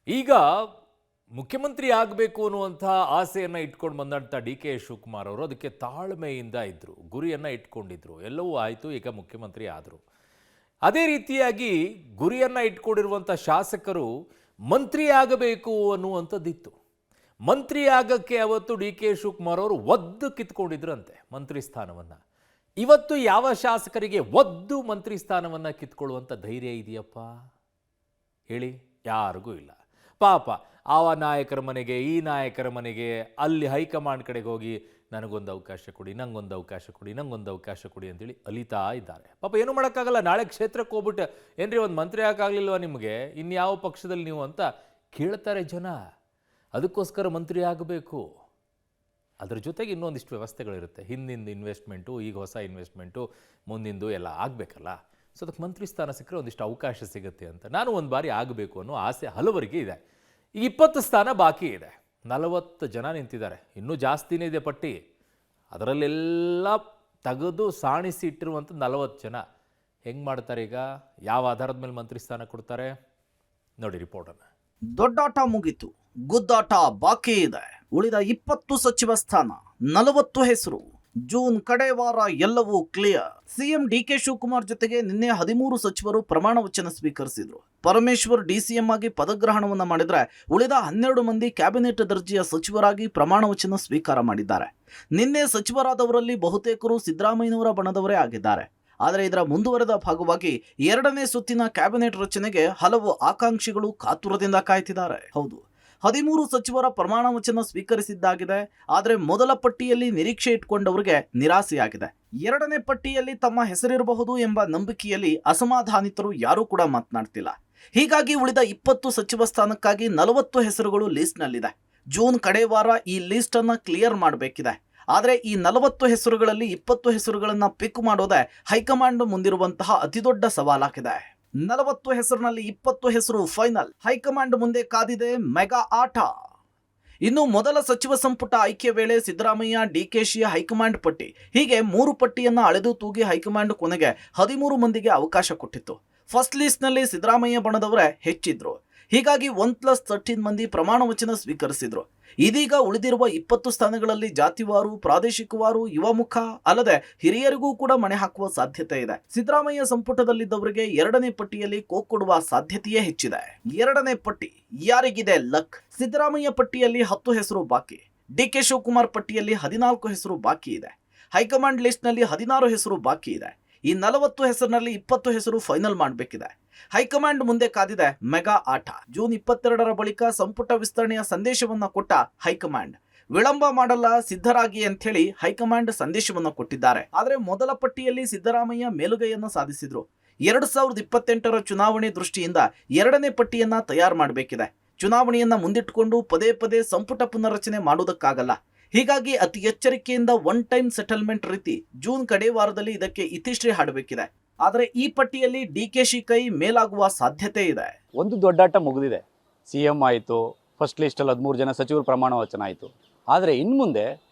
ಈಗ ಮುಖ್ಯಮಂತ್ರಿ ಆಗಬೇಕು ಅನ್ನುವಂಥ ಆಸೆಯನ್ನು ಇಟ್ಕೊಂಡು ಬಂದಂಥ ಡಿ ಕೆ ಶಿವಕುಮಾರ್ ಅವರು ಅದಕ್ಕೆ ತಾಳ್ಮೆಯಿಂದ ಇದ್ದರು, ಗುರಿಯನ್ನು ಇಟ್ಕೊಂಡಿದ್ರು. ಎಲ್ಲವೂ ಆಯಿತು, ಈಗ ಮುಖ್ಯಮಂತ್ರಿ ಆದರು. ಅದೇ ರೀತಿಯಾಗಿ ಗುರಿಯನ್ನು ಇಟ್ಕೊಂಡಿರುವಂಥ ಶಾಸಕರು ಮಂತ್ರಿ ಆಗಬೇಕು ಅನ್ನುವಂಥದ್ದಿತ್ತು. ಮಂತ್ರಿ ಆಗಕ್ಕೆ ಅವತ್ತು ಡಿ ಕೆ ಶಿವಕುಮಾರ್ ಅವರು ಒದ್ದು ಕಿತ್ಕೊಂಡಿದ್ರಂತೆ ಮಂತ್ರಿ ಸ್ಥಾನವನ್ನು. ಇವತ್ತು ಯಾವ ಶಾಸಕರಿಗೆ ಒದ್ದು ಮಂತ್ರಿ ಸ್ಥಾನವನ್ನು ಕಿತ್ಕೊಳ್ಳುವಂಥ ಧೈರ್ಯ ಇದೆಯಪ್ಪ ಹೇಳಿ? ಯಾರಿಗೂ ಇಲ್ಲ. ಪಾಪ ಆವ ನಾಯಕರ ಮನೆಗೆ, ಈ ನಾಯಕರ ಮನೆಗೆ, ಅಲ್ಲಿ ಹೈಕಮಾಂಡ್ ಕಡೆಗೆ ಹೋಗಿ ನನಗೊಂದು ಅವಕಾಶ ಕೊಡಿ, ನಂಗೊಂದು ಅವಕಾಶ ಕೊಡಿ, ನಂಗೊಂದು ಅವಕಾಶ ಕೊಡಿ ಅಂತೇಳಿ ಅಲಿತಾ ಇದ್ದಾರೆ. ಪಾಪ ಏನೂ ಮಾಡೋಕ್ಕಾಗಲ್ಲ. ನಾಳೆ ಕ್ಷೇತ್ರಕ್ಕೆ ಹೋಗ್ಬಿಟ್ಟು ಏನ್ರಿ ಒಂದು ಮಂತ್ರಿ ಆಗೋಕ್ಕಾಗಲಿಲ್ವ ನಿಮಗೆ, ಇನ್ಯಾವ ಪಕ್ಷದಲ್ಲಿ ನೀವು ಅಂತ ಕೇಳ್ತಾರೆ ಜನ. ಅದಕ್ಕೋಸ್ಕರ ಮಂತ್ರಿ ಆಗಬೇಕು. ಅದ್ರ ಜೊತೆಗೆ ಇನ್ನೊಂದಿಷ್ಟು ವ್ಯವಸ್ಥೆಗಳಿರುತ್ತೆ. ಹಿಂದಿಂದು ಇನ್ವೆಸ್ಟ್ಮೆಂಟು, ಈಗ ಹೊಸ ಇನ್ವೆಸ್ಟ್ಮೆಂಟು, ಮುಂದಿಂದು ಎಲ್ಲ ಆಗಬೇಕಲ್ಲ. ಸೊ ಅದಕ್ಕೆ ಮಂತ್ರಿ ಸ್ಥಾನ ಸಿಕ್ಕರೆ ಒಂದಿಷ್ಟು ಅವಕಾಶ ಸಿಗುತ್ತೆ ಅಂತ ನಾನು ಒಂದು ಬಾರಿ ಆಗಬೇಕು ಅನ್ನೋ ಆಸೆ ಹಲವರಿಗೆ ಇದೆ. ಈಗ 20 ಸ್ಥಾನ ಬಾಕಿ ಇದೆ. 40 ಜನ ನಿಂತಿದ್ದಾರೆ. ಇನ್ನೂ ಜಾಸ್ತಿನೇ ಇದೆ ಪಟ್ಟಿ. ಅದರಲ್ಲೆಲ್ಲ ತೆಗೆದು ಸಾಣಿಸಿ ಇಟ್ಟಿರುವಂಥ 40 ಜನ ಹೆಂಗೆ ಮಾಡ್ತಾರೆ? ಈಗ ಯಾವ ಆಧಾರದ ಮೇಲೆ ಮಂತ್ರಿ ಸ್ಥಾನ ಕೊಡ್ತಾರೆ ನೋಡಿ ರಿಪೋರ್ಟನ್ನು. ದೊಡ್ಡಾಟ ಮುಗಿತು, ಗುದ್ದಾಟ ಬಾಕಿ ಇದೆ. ಉಳಿದ 20 ಸಚಿವ ಸ್ಥಾನ, 40 ಹೆಸರು. ಜೂನ್ ಕಡೆ ವಾರ ಎಲ್ಲವೂ ಕ್ಲಿಯರ್. ಸಿಎಂ ಡಿಕೆ ಶಿವಕುಮಾರ್ ಜೊತೆಗೆ ನಿನ್ನೆ 13 ಸಚಿವರು ಪ್ರಮಾಣ ವಚನ ಸ್ವೀಕರಿಸಿದ್ರು. ಪರಮೇಶ್ವರ್ ಡಿಸಿಎಂ ಆಗಿ ಪದಗ್ರಹಣವನ್ನ ಮಾಡಿದ್ರೆ ಉಳಿದ 12 ಮಂದಿ ಕ್ಯಾಬಿನೆಟ್ ದರ್ಜೆಯ ಸಚಿವರಾಗಿ ಪ್ರಮಾಣ ವಚನ ಸ್ವೀಕಾರ ಮಾಡಿದ್ದಾರೆ. ನಿನ್ನೆ ಸಚಿವರಾದವರಲ್ಲಿ ಬಹುತೇಕರು ಸಿದ್ದರಾಮಯ್ಯನವರ ಬಣದವರೇ ಆಗಿದ್ದಾರೆ. ಆದರೆ ಇದರ ಮುಂದುವರೆದ ಭಾಗವಾಗಿ 2ನೇ ಸುತ್ತಿನ ಕ್ಯಾಬಿನೆಟ್ ರಚನೆಗೆ ಹಲವು ಆಕಾಂಕ್ಷಿಗಳು ಕಾತುರದಿಂದ ಕಾಯ್ತಿದ್ದಾರೆ. ಹೌದು, 13 ಸಚಿವರ ಪ್ರಮಾಣ ವಚನ ಸ್ವೀಕರಿಸಿದ್ದಾಗಿದೆ. ಆದರೆ ಮೊದಲ ಪಟ್ಟಿಯಲ್ಲಿ ನಿರೀಕ್ಷೆ ಇಟ್ಕೊಂಡವರಿಗೆ ನಿರಾಸೆಯಾಗಿದೆ. 2ನೇ ಪಟ್ಟಿಯಲ್ಲಿ ತಮ್ಮ ಹೆಸರಿರಬಹುದು ಎಂಬ ನಂಬಿಕೆಯಲ್ಲಿ ಅಸಮಾಧಾನಿತರು ಯಾರೂ ಕೂಡ ಮಾತನಾಡ್ತಿಲ್ಲ. ಹೀಗಾಗಿ ಉಳಿದ 20 ಸಚಿವ ಸ್ಥಾನಕ್ಕಾಗಿ 40 ಹೆಸರುಗಳು ಲಿಸ್ಟ್ನಲ್ಲಿದೆ. ಜೂನ್ ಕಡೆ ವಾರ ಈ ಲಿಸ್ಟ್ ಅನ್ನ ಕ್ಲಿಯರ್ ಮಾಡಬೇಕಿದೆ. ಆದರೆ ಈ 40 ಹೆಸರುಗಳಲ್ಲಿ 20 ಹೆಸರುಗಳನ್ನ ಪಿಕ್ ಮಾಡೋದೇ ಹೈಕಮಾಂಡ್ ಮುಂದಿರುವಂತಹ ಅತಿದೊಡ್ಡ ಸವಾಲಾಗಿದೆ. 40 ಹೆಸರಿನಲ್ಲಿ 20 ಹೆಸರು ಫೈನಲ್. ಹೈಕಮಾಂಡ್ ಮುಂದೆ ಕಾದಿದೆ ಮೆಗಾ ಆಟ. ಇನ್ನು ಮೊದಲ ಸಚಿವ ಸಂಪುಟ ಆಯ್ಕೆ ವೇಳೆ ಸಿದ್ದರಾಮಯ್ಯ, ಡಿಕೆಶಿಯ ಹೈಕಮಾಂಡ್ ಪಟ್ಟಿ, ಹೀಗೆ 3 ಪಟ್ಟಿಯನ್ನ ಅಳೆದು ತೂಗಿ ಹೈಕಮಾಂಡ್ ಕೊನೆಗೆ 13 ಮಂದಿಗೆ ಅವಕಾಶ ಕೊಟ್ಟಿತ್ತು. ಫಸ್ಟ್ ಲಿಸ್ಟ್ನಲ್ಲಿ ಸಿದ್ದರಾಮಯ್ಯ ಬಣದವರೇ ಹೆಚ್ಚಿದ್ರು. ಹೀಗಾಗಿ 1+13 ಮಂದಿ ಪ್ರಮಾಣ ವಚನ ಸ್ವೀಕರಿಸಿದ್ರು. ಇದೀಗ ಉಳಿದಿರುವ 20 ಸ್ಥಾನಗಳಲ್ಲಿ ಜಾತಿವಾರು, ಪ್ರಾದೇಶಿಕವಾರು, ಯುವ ಮುಖ ಅಲ್ಲದೆ ಹಿರಿಯರಿಗೂ ಕೂಡ ಮಣೆ ಹಾಕುವ ಸಾಧ್ಯತೆ ಇದೆ. ಸಿದ್ದರಾಮಯ್ಯ ಸಂಪುಟದಲ್ಲಿದ್ದವರಿಗೆ 2ನೇ ಪಟ್ಟಿಯಲ್ಲಿ ಕೊಡುವ ಸಾಧ್ಯತೆಯೇ ಹೆಚ್ಚಿದೆ. 2ನೇ ಪಟ್ಟಿ ಯಾರಿಗಿದೆ ಲಕ್? ಸಿದ್ದರಾಮಯ್ಯ ಪಟ್ಟಿಯಲ್ಲಿ 10 ಹೆಸರು ಬಾಕಿ. ಡಿಕೆ ಶಿವಕುಮಾರ್ ಪಟ್ಟಿಯಲ್ಲಿ 14 ಹೆಸರು ಬಾಕಿ ಇದೆ. ಹೈಕಮಾಂಡ್ ಲಿಸ್ಟ್ನಲ್ಲಿ 16 ಹೆಸರು ಬಾಕಿ ಇದೆ. ಈ 40 ಹೆಸರಿನಲ್ಲಿ 20 ಹೆಸರು ಫೈನಲ್ ಮಾಡಬೇಕಿದೆ. ಹೈಕಮಾಂಡ್ ಮುಂದೆ ಕಾದಿದೆ ಮೆಗಾ ಆಟ. ಜೂನ್ 22ರ ಬಳಿಕ ಸಂಪುಟ ವಿಸ್ತರಣೆಯ ಸಂದೇಶವನ್ನ ಕೊಟ್ಟ ಹೈಕಮಾಂಡ್, ವಿಳಂಬ ಮಾಡಲ್ಲ ಸಿದ್ಧರಾಗಿ ಅಂತ ಹೇಳಿ ಹೈಕಮಾಂಡ್ ಸಂದೇಶವನ್ನ ಕೊಟ್ಟಿದ್ದಾರೆ. ಆದರೆ ಮೊದಲ ಪಟ್ಟಿಯಲ್ಲಿ ಸಿದ್ದರಾಮಯ್ಯ ಮೇಲುಗೈಯನ್ನ ಸಾಧಿಸಿದ್ರು. 2028ರ ಚುನಾವಣೆ ದೃಷ್ಟಿಯಿಂದ 2ನೇ ಪಟ್ಟಿಯನ್ನ ತಯಾರು ಮಾಡಬೇಕಿದೆ. ಚುನಾವಣೆಯನ್ನ ಮುಂದಿಟ್ಟುಕೊಂಡು ಪದೇ ಪದೇ ಸಂಪುಟ ಪುನರ್ರಚನೆ ಮಾಡುವುದಕ್ಕಾಗಲ್ಲ. ಹೀಗಾಗಿ ಅತಿ ಎಚ್ಚರಿಕೆಯಿಂದ ಒನ್ ಟೈಮ್ ಸೆಟಲ್ಮೆಂಟ್ ರೀತಿ ಜೂನ್ ಕಡೆ ವಾರದಲ್ಲಿ ಇದಕ್ಕೆ ಇತಿಶ್ರೀ ಹಾಡಬೇಕಿದೆ. ಆದರೆ ಈ ಪಟ್ಟಿಯಲ್ಲಿ ಡಿಕೆಶಿ ಕೈ ಮೇಲಾಗುವ ಸಾಧ್ಯತೆ ಇದೆ. ಒಂದು ದೊಡ್ಡಾಟ ಮುಗಿದಿದೆ. ಸಿಎಂ ಆಯಿತು, ಫಸ್ಟ್ ಲಿಸ್ಟಲ್ಲಿ 13 ಜನ ಸಚಿವರು ಪ್ರಮಾಣ ವಚನ ಆಯಿತು. ಆದರೆ ಇನ್ನು ಮುಂದೆ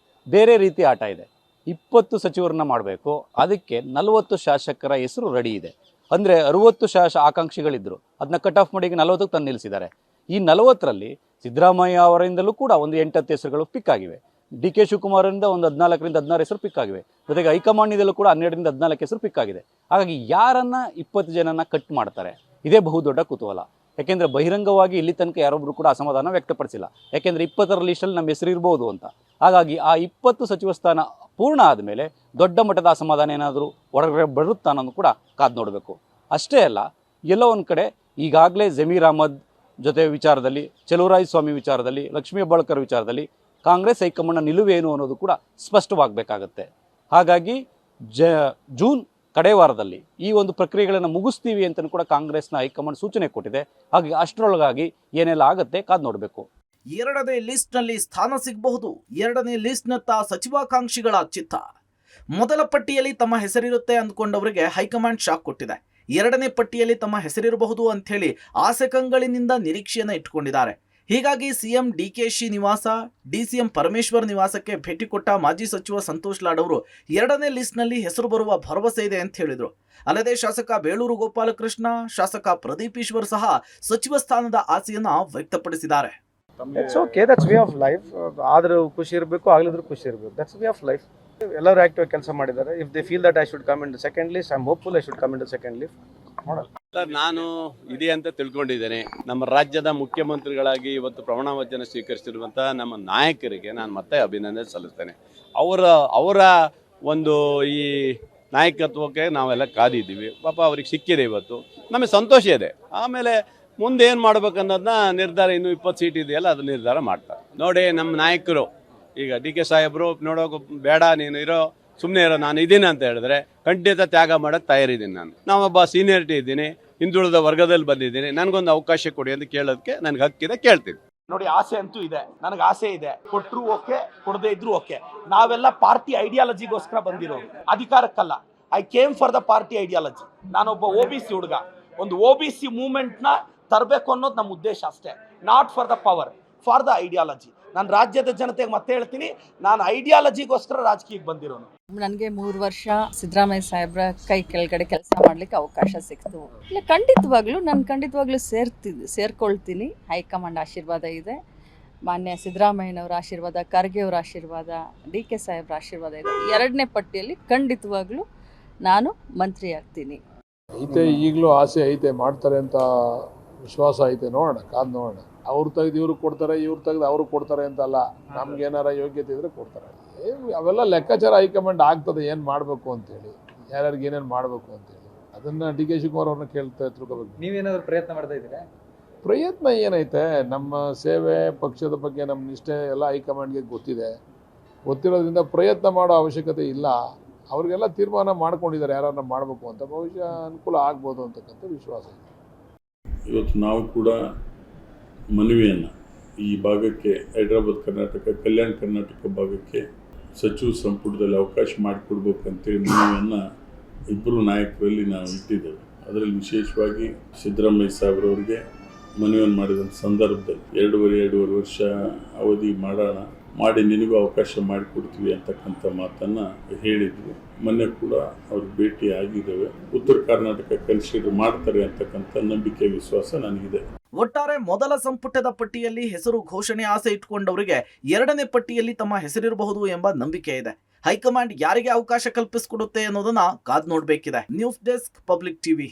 ಬೇರೆ ರೀತಿ ಆಟ ಇದೆ. 20 ಸಚಿವರನ್ನ ಮಾಡಬೇಕು. ಅದಕ್ಕೆ 40 ಶಾಸಕರ ಹೆಸರು ರೆಡಿ ಇದೆ. ಅಂದರೆ 60 ಆಕಾಂಕ್ಷಿಗಳಿದ್ದರು. ಅದನ್ನ ಕಟ್ ಆಫ್ ಮಾಡಿ 40ಕ್ಕೆ ತಂದು ನಿಲ್ಲಿಸಿದ್ದಾರೆ. ಈ 40ರಲ್ಲಿ ಸಿದ್ದರಾಮಯ್ಯ ಅವರಿಂದಲೂ ಕೂಡ ಒಂದು 8-10 ಹೆಸರುಗಳು ಪಿಕ್ ಆಗಿವೆ. ಡಿ ಕೆ ಶಿವಕುಮಾರಿಂದ ಒಂದು 14ರಿಂದ 16 ಹೆಸರು ಪಿಕ್ ಆಗಿವೆ. ಜೊತೆಗೆ ಹೈಕಮಾಂಡ್ನಿಂದಲೂ ಕೂಡ 12ರಿಂದ 14 ಹೆಸರು ಪಿಕ್ ಆಗಿದೆ. ಹಾಗಾಗಿ ಯಾರನ್ನ 20 ಜನನ ಕಟ್ ಮಾಡ್ತಾರೆ, ಇದೇ ಬಹುದೊಡ್ಡ ಕುತೂಹಲ. ಯಾಕೆಂದರೆ ಬಹಿರಂಗವಾಗಿ ಇಲ್ಲಿ ತನಕ ಯಾರೊಬ್ಬರು ಕೂಡ ಅಸಮಾಧಾನ ವ್ಯಕ್ತಪಡಿಸಿಲ್ಲ. ಯಾಕೆಂದರೆ 20ರ ಲಿಸ್ಟಲ್ಲಿ ನಮ್ಮ ಹೆಸರು ಇರ್ಬೋದು ಅಂತ. ಹಾಗಾಗಿ ಆ 20 ಸಚಿವ ಸ್ಥಾನ ಪೂರ್ಣ ಆದಮೇಲೆ ದೊಡ್ಡ ಮಟ್ಟದ ಅಸಮಾಧಾನ ಏನಾದರೂ ಹೊರಗಡೆ ಬರುತ್ತಾ ಅನ್ನೋದು ಕೂಡ ಕಾದು ನೋಡಬೇಕು. ಅಷ್ಟೇ ಅಲ್ಲ, ಎಲ್ಲೋ ಒಂದು ಕಡೆ ಈಗಾಗಲೇ ಜಮೀರ್ ಅಹಮದ್ ಜೊತೆ ವಿಚಾರದಲ್ಲಿ, ಚಲುವರಾಯ ಸ್ವಾಮಿ ವಿಚಾರದಲ್ಲಿ, ಲಕ್ಷ್ಮೀ ಹೆಬ್ಬಾಳ್ಕರ್ ವಿಚಾರದಲ್ಲಿ ಕಾಂಗ್ರೆಸ್ ಹೈಕಮಾಂಡ್ನ ನಿಲುವೇನು ಅನ್ನೋದು ಕೂಡ ಸ್ಪಷ್ಟವಾಗಬೇಕಾಗತ್ತೆ. ಹಾಗಾಗಿ ಜೂನ್ ಕಡೆ ವಾರದಲ್ಲಿ ಈ ಒಂದು ಪ್ರಕ್ರಿಯೆಗಳನ್ನು ಮುಗಿಸ್ತೀವಿ ಅಂತಲೂ ಕೂಡ ಕಾಂಗ್ರೆಸ್ನ ಹೈಕಮಾಂಡ್ ಸೂಚನೆ ಕೊಟ್ಟಿದೆ. ಹಾಗೆ ಅಷ್ಟರೊಳಗಾಗಿ ಏನೆಲ್ಲ ಆಗುತ್ತೆ ಕಾದು ನೋಡಬೇಕು. 2ನೇ ಲಿಸ್ಟ್ನಲ್ಲಿ ಸ್ಥಾನ ಸಿಗಬಹುದು. 2ನೇ ಲಿಸ್ಟ್ನತ್ತ ಸಚಿವಾಕಾಂಕ್ಷಿಗಳ ಚಿತ್ತ. ಮೊದಲ ಪಟ್ಟಿಯಲ್ಲಿ ತಮ್ಮ ಹೆಸರಿರುತ್ತೆ ಅಂದ್ಕೊಂಡವರಿಗೆ ಹೈಕಮಾಂಡ್ ಶಾಕ್ ಕೊಟ್ಟಿದೆ. 2ನೇ ಪಟ್ಟಿಯಲ್ಲಿ ತಮ್ಮ ಹೆಸರಿರಬಹುದು ಅಂತ ಹೇಳಿ ಆಸೆ ಕಂಗಳಿನಿಂದ ನಿರೀಕ್ಷೆಯನ್ನು ಇಟ್ಕೊಂಡಿದ್ದಾರೆ. ಹೀಗಾಗಿ ಸಿಎಂ ಡಿಕೆಶಿ ನಿವಾಸ, ಡಿಸಿಎಂ ಪರಮೇಶ್ವರ್ ನಿವಾಸಕ್ಕೆ ಭೇಟಿ ಕೊಟ್ಟ ಮಾಜಿ ಸಚಿವ ಸಂತೋಷ್ ಲಾಡ್ ಅವರು 2ನೇ ಲಿಸ್ಟ್ನಲ್ಲಿ ಹೆಸರು ಬರುವ ಭರವಸೆ ಇದೆ ಅಂತ ಹೇಳಿದರು. ಅಲ್ಲದೆ ಶಾಸಕ ಬೇಳೂರು ಗೋಪಾಲಕೃಷ್ಣ, ಶಾಸಕ ಪ್ರದೀಪ್ ಈಶ್ವರ್ ಸಹ ಸಚಿವ ಸ್ಥಾನದ ಆಸೆಯನ್ನ ವ್ಯಕ್ತಪಡಿಸಿದ್ದಾರೆ. It's okay, that's way of life. ಆದ್ರೂ ಖುಷಿ ಇರಬೇಕು, ಆಗ್ಲಿದ್ರು ಖುಷಿ ಇರಬೇಕು. That's way of life. ಎಲ್ಲರೂ ಆಕ್ಟಿವ್ ಕೆಲಸ ಮಾಡಿದ್ದಾರೆ. If they feel that I should come in the second list, I am hopeful I should come in the second list. Sir, ನಾನು ಇದೆ ಅಂತ ತಿಳ್ಕೊಂಡಿದ್ದೇನೆ. ನಮ್ಮ ರಾಜ್ಯದ ಮುಖ್ಯಮಂತ್ರಿಗಳಾಗಿ ಇವತ್ತು ಪ್ರಮಾಣ ವಚನ ಸ್ವೀಕರಿಸಿರುವಂಥ ನಮ್ಮ ನಾಯಕರಿಗೆ ನಾನು ಮತ್ತೆ ಅಭಿನಂದನೆ ಸಲ್ಲಿಸ್ತೇನೆ. ಅವರ ಒಂದು ಈ ನಾಯಕತ್ವಕ್ಕೆ ನಾವೆಲ್ಲ ಕಾದಿದ್ದೀವಿ. ಪಾಪ ಅವ್ರಿಗೆ ಸಿಕ್ಕಿದೆ, ಇವತ್ತು ನಮಗೆ ಸಂತೋಷ ಇದೆ. ಆಮೇಲೆ ಮುಂದೆ ಏನು ಮಾಡ್ಬೇಕನ್ನೋದನ್ನ ನಿರ್ಧಾರ, ಇನ್ನೂ 20 ಸೀಟ್ ಇದೆಯಲ್ಲ, ಅದು ನಿರ್ಧಾರ ಮಾಡ್ತಾರೆ. ನೋಡಿ, ನಮ್ಮ ನಾಯಕರು ಈಗ ಡಿ ಕೆ ಸಾಹೇಬರು ನೋಡೋಕೆ ಬೇಡ, ನೀನು ಇರೋ, ಸುಮ್ಮನೆ ಇರೋ, ನಾನು ಇದ್ದೀನಿ ಅಂತ ಹೇಳಿದ್ರೆ ಖಂಡಿತ ತ್ಯಾಗ ಮಾಡೋಕ್ಕೆ ತಯಾರಿದ್ದೀನಿ. ನಾನೊಬ್ಬ ಸೀನಿಯರಿಟಿ ಇದ್ದೀನಿ, ಹಿಂದುಳಿದ ವರ್ಗದಲ್ಲಿ ಬಂದಿದ್ದೀನಿ, ನನಗೊಂದು ಅವಕಾಶ ಕೊಡಿ ಅಂತ ಕೇಳೋದಕ್ಕೆ ನನಗೆ ಹಕ್ಕಿದೆ, ಕೇಳ್ತೀನಿ. ನೋಡಿ, ಆಸೆ ಅಂತೂ ಇದೆ, ನನಗೆ ಆಸೆ ಇದೆ. ಕೊಟ್ಟರು ಓಕೆ, ಕೊಡದೇ ಇದ್ರು ಓಕೆ. ನಾವೆಲ್ಲ ಪಾರ್ಟಿ ಐಡಿಯಾಲಜಿಗೋಸ್ಕರ ಬಂದಿರೋದು, ಅಧಿಕಾರಕ್ಕಲ್ಲ. I came for the party ideology. ನಾನೊಬ್ಬ OBC ಹುಡುಗ, ಒಂದು OBC ಮೂವ್ಮೆಂಟ್ನ ತರಬೇಕು ಅನ್ನೋದು ನಮ್ಮ ಉದ್ದೇಶ ಅಷ್ಟೇ. Not for the power, for the ideology. ನಾನು ರಾಜ್ಯದ ಜನತೆಗೆ ಮತ್ತೆ ಹೇಳ್ತೀನಿ, ನಾನು ಐಡಿಯಾಲಜಿಗೋಸ್ಕರ ರಾಜಕೀಯಕ್ಕೆ ಬಂದಿರೋನು. ನನಗೆ 3 ವರ್ಷ ಸಿದ್ದರಾಮಯ್ಯ ಸಾಹೇಬ್ರ ಕೈ ಕೆಳಗಡೆ ಕೆಲಸ ಮಾಡಲಿಕ್ಕೆ ಅವಕಾಶ ಸಿಕ್ತು. ಇಲ್ಲ, ಖಂಡಿತವಾಗ್ಲೂ ಸೇರ್ಕೊಳ್ತೀನಿ. ಹೈಕಮಾಂಡ್ ಆಶೀರ್ವಾದ ಇದೆ, ಮಾನ್ಯ ಸಿದ್ದರಾಮಯ್ಯನವರ ಆಶೀರ್ವಾದ, ಖರ್ಗೆ ಅವರ ಆಶೀರ್ವಾದ, ಡಿ ಕೆ ಸಾಹೇಬ್ರ ಆಶೀರ್ವಾದ ಇದೆ. 2ನೇ ಪಟ್ಟಿಯಲ್ಲಿ ಖಂಡಿತವಾಗ್ಲೂ ನಾನು ಮಂತ್ರಿ ಆಗ್ತೀನಿ. ಐತೆ, ಈಗಲೂ ಆಸೆ ಐತೆ, ಮಾಡ್ತಾರೆ ಅಂತ ವಿಶ್ವಾಸ ಐತೆ. ನೋಡೋಣ, ಕಾದು ನೋಡೋಣ. ಅವ್ರು ತೆಗೆದು ಇವ್ರಿಗೆ ಕೊಡ್ತಾರೆ, ಇವ್ರು ತೆಗೆದು ಅವ್ರಿಗೆ ಕೊಡ್ತಾರೆ ಅಂತಲ್ಲ. ನಮ್ಗೆ ಏನಾರ ಯೋಗ್ಯತೆ ಇದ್ರೆ ಕೊಡ್ತಾರೆ. ಅವೆಲ್ಲ ಲೆಕ್ಕಾಚಾರ ಹೈಕಮಾಂಡ್ ಆಗ್ತದೆ, ಏನು ಮಾಡಬೇಕು ಅಂತೇಳಿ, ಯಾರ್ಯಾರಿಗೆ ಏನೇನು ಮಾಡಬೇಕು ಅಂತೇಳಿ. ಅದನ್ನು ಡಿ ಕೆ ಶಿವಕುಮಾರ್ ಅವ್ರನ್ನ ತಿಳ್ಕೊಬೇಕು. ನೀವೇನಾದ್ರು ಪ್ರಯತ್ನ ಮಾಡ್ತಾ ಇದ್ದೀರಾ? ಪ್ರಯತ್ನ ಏನೈತೆ, ನಮ್ಮ ಸೇವೆ, ಪಕ್ಷದ ಬಗ್ಗೆ ನಮ್ಮ ನಿಷ್ಠೆ ಎಲ್ಲ ಹೈಕಮಾಂಡ್ಗೆ ಗೊತ್ತಿರೋದ್ರಿಂದ ಪ್ರಯತ್ನ ಮಾಡೋ ಅವಶ್ಯಕತೆ ಇಲ್ಲ. ಅವ್ರಿಗೆಲ್ಲ ತೀರ್ಮಾನ ಮಾಡ್ಕೊಂಡಿದ್ದಾರೆ ಯಾರನ್ನ ಮಾಡಬೇಕು ಅಂತ. ಬಹುಶಃ ಅನುಕೂಲ ಆಗ್ಬೋದು ಅಂತಕ್ಕಂಥ ವಿಶ್ವಾಸ ಇದೆ. ಇವತ್ತು ನಾವು ಕೂಡ ಮನವಿಯನ್ನು ಈ ಭಾಗಕ್ಕೆ, ಹೈದರಾಬಾದ್ ಕರ್ನಾಟಕ, ಕಲ್ಯಾಣ ಕರ್ನಾಟಕ ಭಾಗಕ್ಕೆ ಸಚಿವ ಸಂಪುಟದಲ್ಲಿ ಅವಕಾಶ ಮಾಡಿಕೊಡ್ಬೇಕಂತೇಳಿ ಮನವಿಯನ್ನು ಇಬ್ಬರು ನಾಯಕರಲ್ಲಿ ನಾವು ಇಟ್ಟಿದ್ದೇವೆ. ಅದರಲ್ಲಿ ವಿಶೇಷವಾಗಿ ಸಿದ್ದರಾಮಯ್ಯ ಸಾಹೇಬ್ರವ್ರಿಗೆ ಮನವಿಯನ್ನು ಮಾಡಿದಂಥ ಸಂದರ್ಭದಲ್ಲಿ 2.5 ವರ್ಷ ಅವಧಿ ಮಾಡಿ ನಿನಗೂ ಅವಕಾಶ ಮಾಡಿಕೊಡ್ತೀವಿ ಅಂತಕ್ಕಂಥ ಮಾತನ್ನು ಹೇಳಿದ್ವಿ. ಮೊನ್ನೆ ಕೂಡ ಅವ್ರಿಗೆ ಭೇಟಿ ಆಗಿದ್ದೇವೆ. ಉತ್ತರ ಕರ್ನಾಟಕ ಕನ್ಸಿಡರ್ ಮಾಡ್ತಾರೆ ಅಂತಕ್ಕಂಥ ನಂಬಿಕೆ, ವಿಶ್ವಾಸ ನನಗಿದೆ. ಒಟ್ಟಾರೆ ಮೊದಲ ಸಂಪುಟದ ಪಟ್ಟಿಯಲ್ಲಿ ಹೆಸರು ಘೋಷಣೆ ಆಸೆ ಇಟ್ಕೊಂಡವರಿಗೆ 2ನೇ ಪಟ್ಟಿಯಲ್ಲಿ ತಮ್ಮ ಹೆಸರಿರಬಹುದು ಎಂಬ ನಂಬಿಕೆ ಇದೆ. ಹೈಕಮಾಂಡ್ ಯಾರಿಗೆ ಅವಕಾಶ ಕಲ್ಪಿಸಿಕೊಡುತ್ತೆ ಅನ್ನೋದನ್ನ ಕಾದು ನೋಡಬೇಕಿದೆ. News desk, public TV.